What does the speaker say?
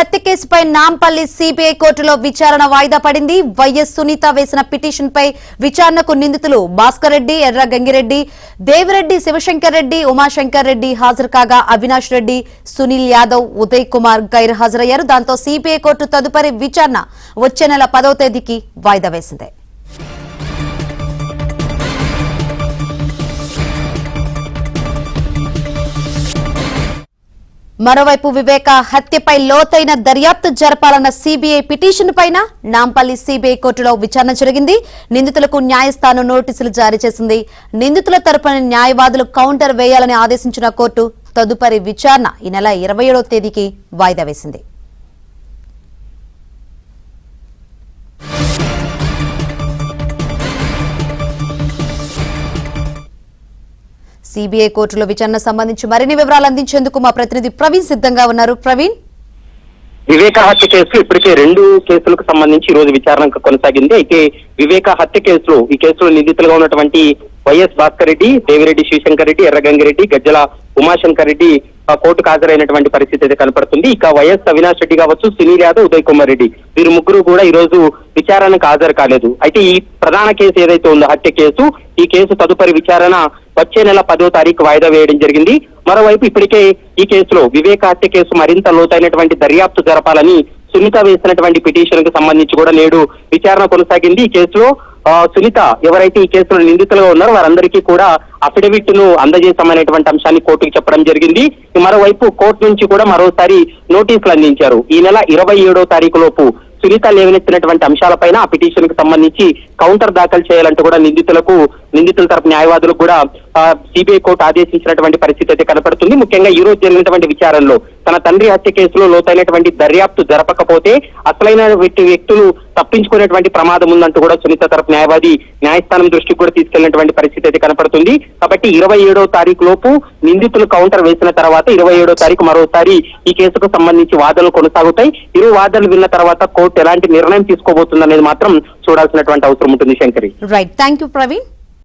హత్య కేసుపై నాంపల్లి సిబిఐ కోర్టులో విచారణ వాయిదా పడింది. వైఎస్ సునీత వేసిన పిటిషన్ పై విచారణకు నిందితులు భాస్కర్ రెడ్డి, ఎర్ర గంగిరెడ్డి, దేవిరెడ్డి, శివశంకర్ రెడ్డి, ఉమాశంకర్ రెడ్డి హాజరు కాగా అవినాష్ రెడ్డి, సునీల్ యాదవ్, ఉదయ్ కుమార్ గైర్ హాజరయ్యారు. దాంతో సిబిఐ కోర్టు తదుపరి విచారణ వచ్చే నెల 10వ తేదీకి వాయిదా వేసింది. మరోవైపు వివేక హత్యపై లోతైన దర్యాప్తు జరపాలన్న సిబిఐ పిటిషన్ పైన నాంపల్లి సిబిఐ కోర్టులో విచారణ జరిగింది. నిందితులకు న్యాయస్థానం నోటీసులు జారీ చేసింది. నిందితుల తరపున న్యాయవాదులు కౌంటర్ వేయాలని ఆదేశించిన కోర్టు తదుపరి విచారణ ఈ నెల 27వ తేదీకి వాయిదా వేసింది. సిబిఐ కోర్టులో విచారణ సంబంధించి మరిన్ని వివరాలు అందించేందుకు మా ప్రతినిధి ప్రవీణ్ సిద్ధంగా ఉన్నారు. ప్రవీణ్, వివేక హత్య కేసు ఇప్పటికే 2 కేసులకు సంబంధించి ఈ రోజు విచారణ కొనసాగింది. అయితే వివేక హత్య కేసులో ఈ కేసులో నిందితులుగా ఉన్నటువంటి వైఎస్ భాస్కర్ రెడ్డి, దేవిరెడ్డి శివశంకర్ రెడ్డి, ఎర్రగంగిరెడ్డి, గజ్జల ఉమాశంకర్ రెడ్డి కోర్టుకు హాజరైనటువంటి పరిస్థితి అయితే కనపడుతుంది. ఇక వైఎస్ అవినాష్ రెడ్డి కావచ్చు, సునీల్ యాదవ్, ఉదయ్ కుమార్ రెడ్డి వీరు ముగ్గురు కూడా ఈ రోజు విచారణకు హాజరు కాలేదు. అయితే ఈ ప్రధాన కేసు ఏదైతే ఉందో హత్య కేసు, ఈ కేసు తదుపరి విచారణ వచ్చే నెల 10వ తారీఖు వాయిదా వేయడం జరిగింది. మరోవైపు ఇప్పటికే ఈ కేసులో వివేక హత్య కేసు మరింత లోతైనటువంటి దర్యాప్తు జరపాలని సునీత వేసినటువంటి పిటిషన్ కు సంబంధించి కూడా నేడు విచారణ కొనసాగింది. ఈ కేసులో సునీత ఎవరైతే ఈ కేసులో నిందితులుగా ఉన్నారో వారందరికీ కూడా అఫిడవిట్ ను అందజేశామనేటువంటి అంశాన్ని కోర్టుకు చెప్పడం జరిగింది. మరోవైపు కోర్టు నుంచి కూడా మరోసారి నోటీసులు అందించారు. ఈ నెల 27వ తారీఖు లోపు సునీత లేవనెత్తినటువంటి అంశాలపైన ఆ పిటిషన్ కు సంబంధించి కౌంటర్ దాఖలు చేయాలంటూ కూడా నిందితుల తరపు న్యాయవాదులకు కూడా సిబిఐ కోర్టు ఆదేశించినటువంటి పరిస్థితి అయితే కనపడుతుంది. ముఖ్యంగా ఈ రోజు జరిగినటువంటి విచారణలో తన తండ్రి హత్య కేసులో లోతైనటువంటి దర్యాప్తు జరపకపోతే అసలైన వ్యక్తులు తప్పించుకునేటువంటి ప్రమాదం ఉందంటూ కూడా సునీత తరపు న్యాయవాది న్యాయస్థానం దృష్టికి కూడా తీసుకెళ్లినటువంటి పరిస్థితి అయితే కనపడుతుంది. కాబట్టి 27వ తారీఖు లోపు నిందితులు కౌంటర్ వేసిన తర్వాత 27వ తారీఖు మరోసారి ఈ కేసుకు సంబంధించి వాదనలు కొనసాగుతాయి. ఇరు వాదనలు విన్న తర్వాత కోర్టు ఎలాంటి నిర్ణయం తీసుకోబోతుందనేది మాత్రం చూడాల్సినటువంటి అవసరం ఉంటుంది. Shankari, right, thank you Praveen.